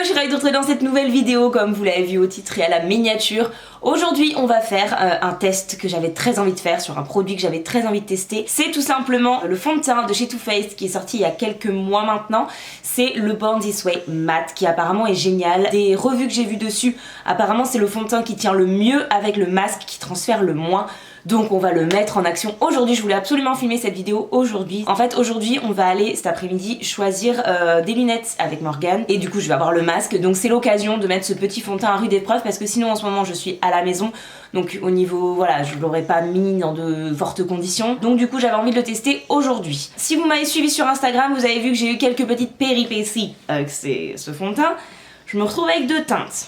je suis ravie de vous retrouver dans cette nouvelle vidéo comme vous l'avez vu au titre et à la miniature. Aujourd'hui on va faire un test que j'avais très envie de faire sur un produit que j'avais très envie de tester. C'est tout simplement le fond de teint de chez Too Faced qui est sorti il y a quelques mois maintenant. C'est le Born This Way Matte qui apparemment est génial. Des revues que j'ai vues dessus, apparemment c'est le fond de teint qui tient le mieux avec le masque, qui transfère le moins. Donc on va le mettre en action aujourd'hui. Je voulais absolument filmer cette vidéo aujourd'hui. En fait aujourd'hui on va aller cet après-midi choisir des lunettes avec Morgane. Et du coup je vais avoir le masque. Donc c'est l'occasion de mettre ce petit fond de teint à rude épreuve parce que sinon en ce moment je suis à la maison. Donc au niveau, voilà, je l'aurais pas mis dans de fortes conditions. Donc du coup j'avais envie de le tester aujourd'hui. Si vous m'avez suivi sur Instagram, vous avez vu que j'ai eu quelques petites péripéties avec ce fond de teint. Je me retrouve avec deux teintes.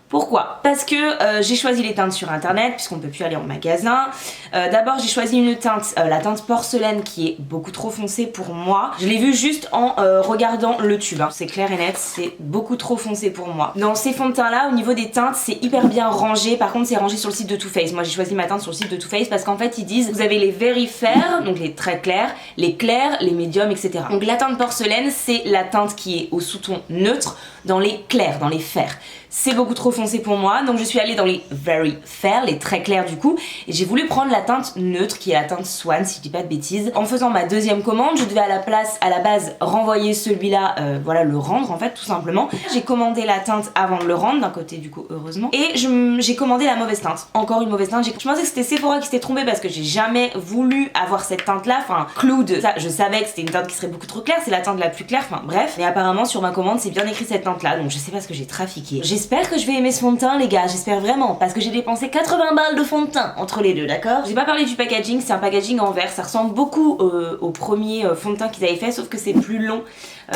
Pourquoi? Parce que j'ai choisi les teintes sur internet puisqu'on ne peut plus aller en magasin. D'abord j'ai choisi une teinte, la teinte porcelaine qui est beaucoup trop foncée pour moi. Je l'ai vue juste en regardant le tube, hein. C'est clair et net, c'est beaucoup trop foncé pour moi. Dans ces fonds de teint là, au niveau des teintes, c'est hyper bien rangé. Par contre c'est rangé sur le site de Too Faced. Moi j'ai choisi ma teinte sur le site de Too Faced parce qu'en fait ils disent vous avez les very fair, donc les très clairs, les clairs, les médiums, etc. Donc la teinte porcelaine c'est la teinte qui est au sous-ton neutre dans les clairs, dans les fers. C'est beaucoup trop foncé pour moi, donc je suis allée dans les very fair, les très clairs du coup, et j'ai voulu prendre la teinte neutre qui est la teinte Swan si je dis pas de bêtises. En faisant ma deuxième commande, je devais à la base renvoyer celui-là, voilà, le rendre en fait tout simplement. J'ai commandé la teinte avant de le rendre, d'un côté du coup heureusement, et j'ai commandé la mauvaise teinte, encore une mauvaise teinte. Je pensais que c'était Sephora qui s'était trompé parce que j'ai jamais voulu avoir cette teinte là, enfin Cloud, ça je savais que c'était une teinte qui serait beaucoup trop claire, c'est la teinte la plus claire, enfin bref, mais apparemment sur ma commande c'est bien écrit cette teinte là, donc je sais pas ce que j'ai trafiqué. J'espère que je vais aimer ce fond de teint les gars, j'espère vraiment, parce que j'ai dépensé 80 balles de fond de teint entre les deux, d'accord? J'ai pas parlé du packaging, c'est un packaging en verre, ça ressemble beaucoup au premier fond de teint qu'ils avaient fait, sauf que c'est plus long.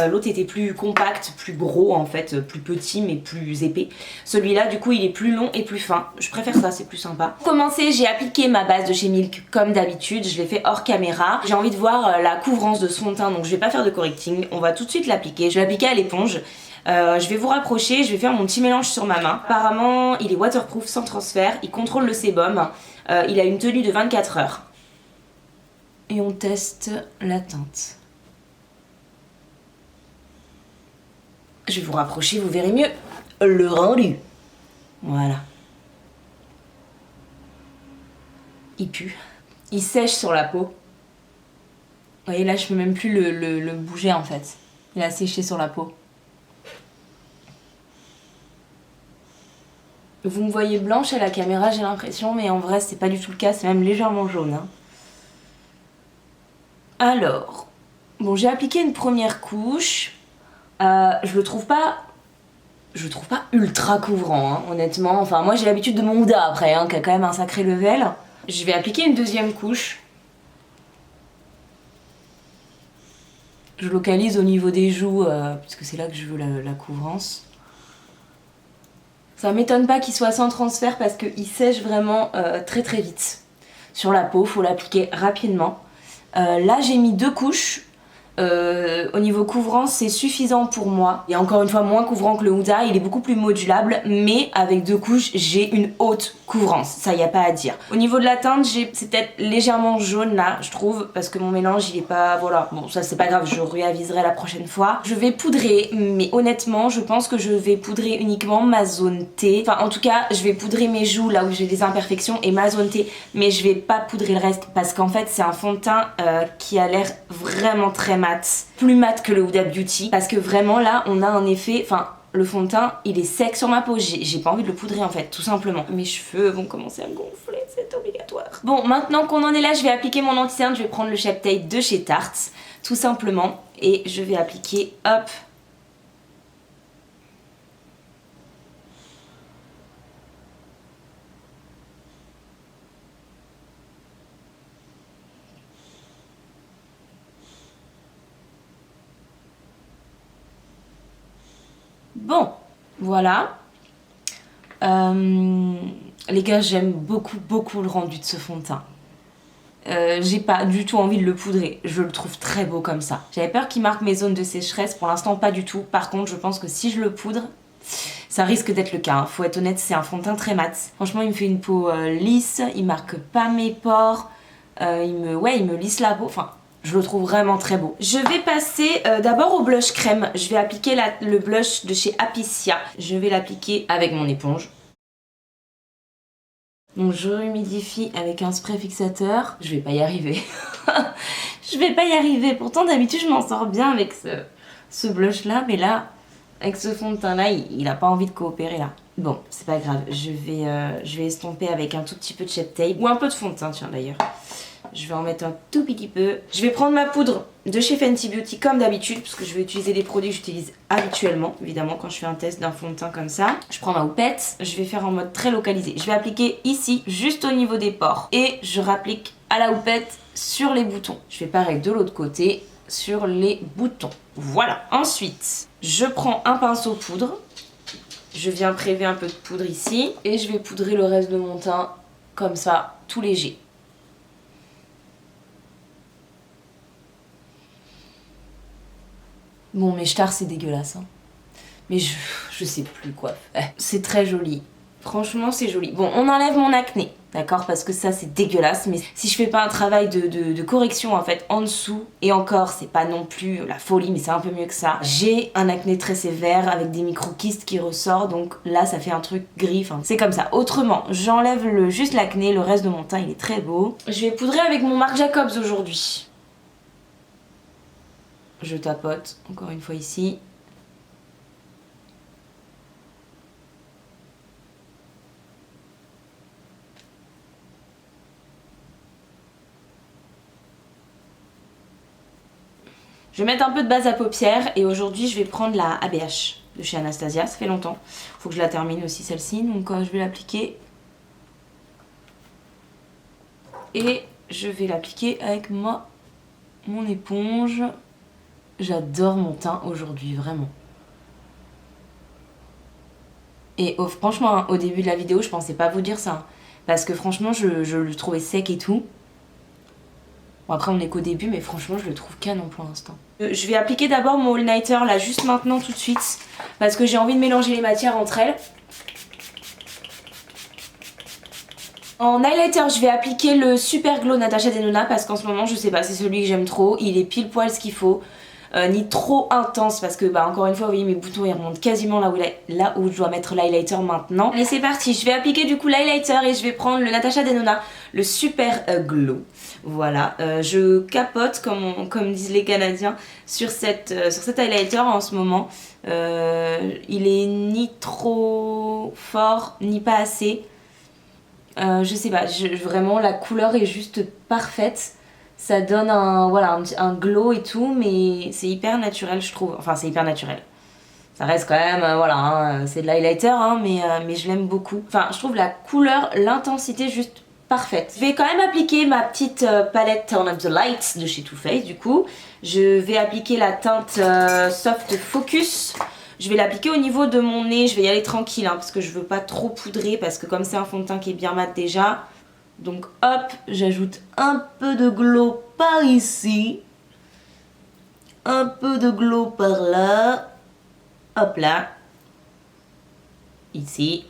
L'autre était plus compact, plus gros en fait, plus petit mais plus épais. Celui-là du coup il est plus long et plus fin, je préfère ça, c'est plus sympa. Pour commencer, j'ai appliqué ma base de chez Milk comme d'habitude, je l'ai fait hors caméra. J'ai envie de voir la couvrance de ce fond de teint, donc je vais pas faire de correcting, on va tout de suite l'appliquer. Je vais l'appliquer à l'éponge. Je vais vous rapprocher, je vais faire mon petit mélange sur ma main. Apparemment il est waterproof sans transfert, il contrôle le sébum, il a une tenue de 24 heures. Et on teste la teinte. Je vais vous rapprocher, vous verrez mieux le rendu. Voilà. Il pue. Il sèche sur la peau. Vous voyez là je peux même plus le bouger en fait. Il a séché sur la peau. Vous me voyez blanche à la caméra j'ai l'impression, mais en vrai c'est pas du tout le cas, c'est même légèrement jaune. Hein. Alors, bon j'ai appliqué une première couche. Je le trouve pas ultra couvrant, hein, honnêtement. Enfin moi j'ai l'habitude de mon Huda après, hein, qui a quand même un sacré level. Je vais appliquer une deuxième couche. Je localise au niveau des joues, puisque c'est là que je veux la couvrance. Ça m'étonne pas qu'il soit sans transfert parce qu'il sèche vraiment très très vite. Sur la peau, faut l'appliquer rapidement. Là j'ai mis deux couches. Au niveau couvrance c'est suffisant pour moi. Et encore une fois moins couvrant que le Huda, il est beaucoup plus modulable, mais avec deux couches j'ai une haute couvrance, ça y a pas à dire. Au niveau de la teinte c'est peut-être légèrement jaune là je trouve, parce que mon mélange il est pas, voilà, bon ça c'est pas grave, je réaviserai la prochaine fois. Je vais poudrer, mais honnêtement je pense que je vais poudrer uniquement ma zone T. Enfin en tout cas je vais poudrer mes joues là où j'ai des imperfections et ma zone T, mais je vais pas poudrer le reste parce qu'en fait c'est un fond de teint qui a l'air vraiment très mat. Plus mat que le Huda Beauty, parce que vraiment là on a un effet, enfin le fond de teint il est sec sur ma peau, j'ai pas envie de le poudrer en fait, tout simplement. Mes cheveux vont commencer à me gonfler, c'est obligatoire. Bon, maintenant qu'on en est là, je vais appliquer mon anti-cerne, je vais prendre le Shape Tape de chez Tarte, tout simplement, et je vais appliquer, hop. Bon, voilà. Les gars, j'aime beaucoup le rendu de ce fond de teint. J'ai pas du tout envie de le poudrer, je le trouve très beau comme ça. J'avais peur qu'il marque mes zones de sécheresse, pour l'instant pas du tout. Par contre, je pense que si je le poudre, ça risque d'être le cas. Hein. Faut être honnête, c'est un fond de teint très mat. Franchement, il me fait une peau lisse, il marque pas mes pores, il me lisse la peau. Enfin, Je le trouve vraiment très beau. Je vais passer d'abord au blush crème. Je vais appliquer le blush de chez Apicia. Je vais l'appliquer avec mon éponge. Donc je humidifie avec un spray fixateur. Je vais pas y arriver. Je vais pas y arriver. Pourtant d'habitude je m'en sors bien avec ce blush là. Mais là, avec ce fond de teint là, il a pas envie de coopérer là. Bon, c'est pas grave. Je vais estomper avec un tout petit peu de Shape Tape. Ou un peu de fond de teint tiens d'ailleurs. Je vais en mettre un tout petit peu. Je vais prendre ma poudre de chez Fenty Beauty comme d'habitude, parce que je vais utiliser des produits que j'utilise habituellement, évidemment, quand je fais un test d'un fond de teint comme ça. Je prends ma houppette, je vais faire en mode très localisé. Je vais appliquer ici, juste au niveau des pores. Et je rapplique à la houppette sur les boutons. Je fais pareil de l'autre côté, sur les boutons. Voilà. Ensuite, je prends un pinceau poudre. Je viens prélever un peu de poudre ici. Et je vais poudrer le reste de mon teint, comme ça, tout léger. Bon, mes stars c'est dégueulasse, hein. Mais je sais plus quoi faire. C'est très joli. Franchement, c'est joli. Bon, on enlève mon acné, d'accord? Parce que ça, c'est dégueulasse. Mais si je fais pas un travail de correction, en fait, en dessous, et encore, c'est pas non plus la folie, mais c'est un peu mieux que ça. J'ai un acné très sévère avec des micro-kystes qui ressortent. Donc là, ça fait un truc gris. Enfin, c'est comme ça. Autrement, j'enlève juste l'acné. Le reste de mon teint, il est très beau. Je vais poudrer avec mon Marc Jacobs aujourd'hui. Je tapote encore une fois ici. Je vais mettre un peu de base à paupières et aujourd'hui je vais prendre la ABH de chez Anastasia, ça fait longtemps. Faut que je la termine aussi celle-ci, donc je vais l'appliquer. Et je vais l'appliquer avec mon éponge. J'adore mon teint aujourd'hui, vraiment. Et franchement, hein, au début de la vidéo, je pensais pas vous dire ça. Hein, parce que franchement, je le trouvais sec et tout. Bon, après, on est qu'au début, mais franchement, je le trouve canon pour l'instant. Je vais appliquer d'abord mon all-nighter, là, juste maintenant, tout de suite. Parce que j'ai envie de mélanger les matières entre elles. En highlighter, je vais appliquer le Super Glow Natasha Denona. Parce qu'en ce moment, je sais pas, c'est celui que j'aime trop. Il est pile poil ce qu'il faut. Ni trop intense parce que encore une fois vous voyez mes boutons ils remontent quasiment là où je dois mettre l'highlighter maintenant. Allez c'est parti, je vais appliquer du coup l'highlighter et je vais prendre le Natasha Denona, le Super Glow. Voilà, je capote comme disent les Canadiens sur cet highlighter en ce moment. Il est ni trop fort ni pas assez. Je sais pas, vraiment la couleur est juste parfaite. Ça donne un glow et tout, mais c'est hyper naturel je trouve. Enfin c'est hyper naturel. Ça reste quand même, c'est de l'highlighter, hein, mais je l'aime beaucoup. Enfin je trouve la couleur, l'intensité juste parfaite. Je vais quand même appliquer ma petite palette Turn Up the Lights de chez Too Faced du coup. Je vais appliquer la teinte Soft Focus. Je vais l'appliquer au niveau de mon nez, je vais y aller tranquille hein, parce que je veux pas trop poudrer parce que comme c'est un fond de teint qui est bien mat déjà. Donc hop, j'ajoute un peu de glow par ici. Un peu de glow par là. Hop là. Ici.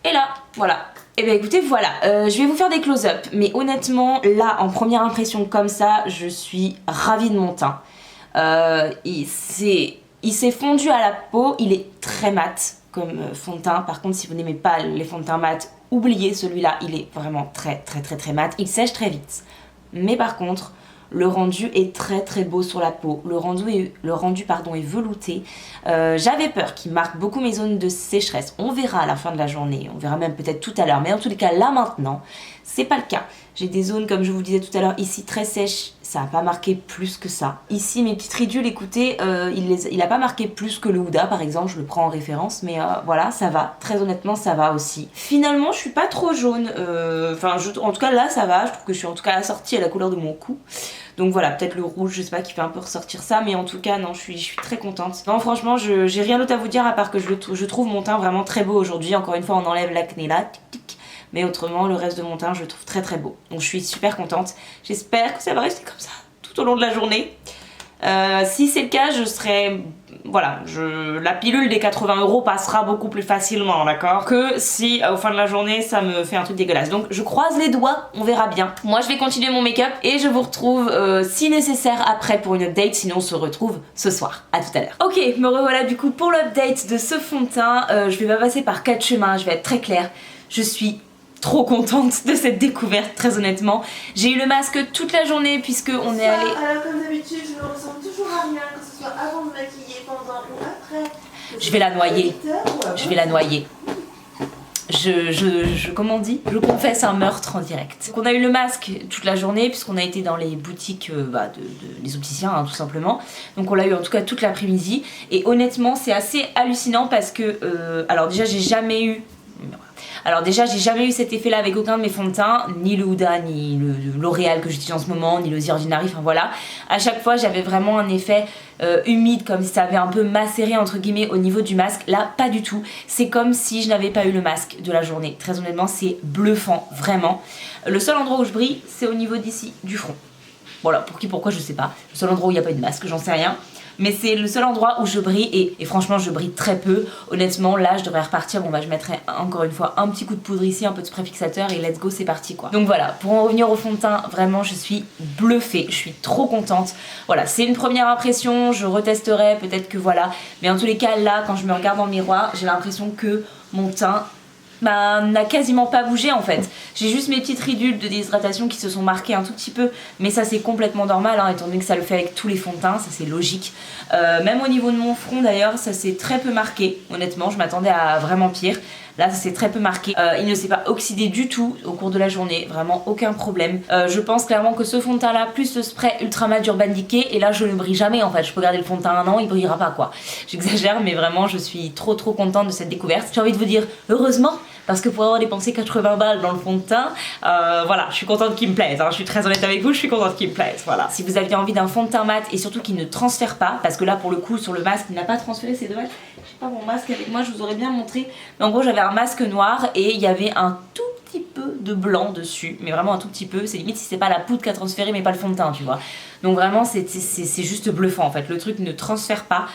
Et là, voilà. Et bien écoutez, voilà. Je vais vous faire des close-up. Mais honnêtement, là, en première impression comme ça, je suis ravie de mon teint. Il s'est fondu à la peau. Il est très mat comme fond de teint. Par contre, si vous n'aimez pas les fonds de teint mat, oubliez celui-là, il est vraiment très mat. Il sèche très vite. Mais par contre, le rendu est très beau sur la peau. Le rendu est velouté. J'avais peur qu'il marque beaucoup mes zones de sécheresse. On verra à la fin de la journée. On verra même peut-être tout à l'heure. Mais en tous les cas, là maintenant, c'est pas le cas. J'ai des zones, comme je vous disais tout à l'heure, ici très sèches. Ça n'a pas marqué plus que ça. Ici, mes petites ridules, écoutez, il n'a pas marqué plus que le Huda, par exemple. Je le prends en référence. Mais voilà, ça va. Très honnêtement, ça va aussi. Finalement, je suis pas trop jaune. En tout cas, là, ça va. Je trouve que je suis en tout cas assortie à la couleur de mon cou. Donc voilà, peut-être le rouge, je sais pas, qui fait un peu ressortir ça. Mais en tout cas, non, je suis très contente. Non, franchement, j'ai rien d'autre à vous dire à part que je trouve mon teint vraiment très beau aujourd'hui. Encore une fois, on enlève l'acné là. Mais autrement, le reste de mon teint, je le trouve très beau. Donc je suis super contente. J'espère que ça va rester comme ça tout au long de la journée. Si c'est le cas, je serais... Voilà, la pilule des 80 € passera beaucoup plus facilement, d'accord, que si au fin de la journée ça me fait un truc dégueulasse. Donc je croise les doigts, on verra bien. Moi je vais continuer mon make-up et je vous retrouve si nécessaire après pour une update, sinon on se retrouve ce soir. À tout à l'heure. Ok, me revoilà du coup pour l'update de ce fond de teint. Je vais pas passer par 4 chemins, je vais être très claire. Je suis trop contente de cette découverte, très honnêtement. J'ai eu le masque toute la journée puisque on est allé... Alors comme d'habitude, je me ressemble toujours à rien, que ce soit avant de maquiller, pendant ou après. Je vais la noyer. Je vais la noyer. Comment on dit, je confesse un meurtre en direct. Donc on a eu le masque toute la journée puisqu'on a été dans les boutiques les opticiens hein, tout simplement. Donc on l'a eu en tout cas toute l'après-midi et honnêtement c'est assez hallucinant parce que alors déjà j'ai jamais eu cet effet là avec aucun de mes fonds de teint, ni le Huda, ni le L'Oréal que j'utilise en ce moment, ni le The Ordinary, enfin voilà. À chaque fois j'avais vraiment un effet humide, comme si ça avait un peu macéré entre guillemets au niveau du masque. Là pas du tout, c'est comme si je n'avais pas eu le masque de la journée. Très honnêtement c'est bluffant, vraiment. Le seul endroit où je brille c'est au niveau d'ici, du front. Voilà, pourquoi je sais pas. Le seul endroit où il n'y a pas eu de masque, j'en sais rien. Mais c'est le seul endroit où je brille et franchement je brille très peu. Honnêtement là je devrais repartir, bon bah je mettrai encore une fois un petit coup de poudre ici, un peu de spray fixateur et let's go c'est parti quoi. Donc voilà, pour en revenir au fond de teint, vraiment je suis bluffée, je suis trop contente. Voilà, c'est une première impression, je retesterai peut-être que voilà. Mais en tous les cas là quand je me regarde dans le miroir, j'ai l'impression que mon teint n'a quasiment pas bougé en fait. J'ai juste mes petites ridules de déshydratation qui se sont marquées un tout petit peu, mais ça c'est complètement normal hein, étant donné que ça le fait avec tous les fonds de teint, ça c'est logique. Même au niveau de mon front d'ailleurs, ça s'est très peu marqué, honnêtement, je m'attendais à vraiment pire. Là ça s'est très peu marqué, il ne s'est pas oxydé du tout au cours de la journée, vraiment aucun problème. Je pense clairement que ce fond de teint là plus le spray Ultra Matte d'Urban Decay, et là je ne brille jamais en fait, je peux garder le fond de teint un an, il brillera pas quoi. J'exagère mais vraiment je suis trop contente de cette découverte. J'ai envie de vous dire heureusement, parce que pour avoir dépensé 80 balles dans le fond de teint, voilà, je suis contente qu'il me plaise, hein. Je suis très honnête avec vous, je suis contente qu'il me plaise, voilà. Si vous aviez envie d'un fond de teint mat et surtout qui ne transfère pas, parce que là pour le coup sur le masque il n'a pas transféré, c'est dommage. J'ai pas mon masque avec moi, je vous aurais bien montré. Mais en gros j'avais un masque noir et il y avait un tout petit peu de blanc dessus, mais vraiment un tout petit peu, c'est limite si c'est pas la poudre qui a transféré mais pas le fond de teint tu vois. Donc vraiment c'est juste bluffant en fait, le truc ne transfère pas.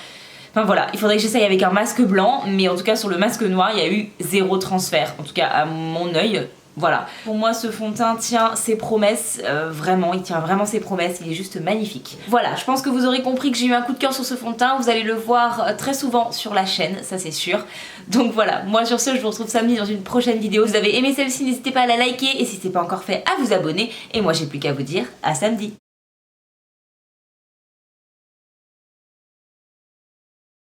Enfin voilà, il faudrait que j'essaye avec un masque blanc, mais en tout cas sur le masque noir il y a eu 0 transfert, en tout cas à mon œil. Voilà, pour moi ce fond de teint tient ses promesses, vraiment, il tient vraiment ses promesses, il est juste magnifique. Voilà, je pense que vous aurez compris que j'ai eu un coup de cœur sur ce fond de teint, vous allez le voir très souvent sur la chaîne, ça c'est sûr. Donc voilà, moi sur ce je vous retrouve samedi dans une prochaine vidéo. Si vous avez aimé celle-ci, n'hésitez pas à la liker et si c'est pas encore fait à vous abonner. Et moi j'ai plus qu'à vous dire à samedi.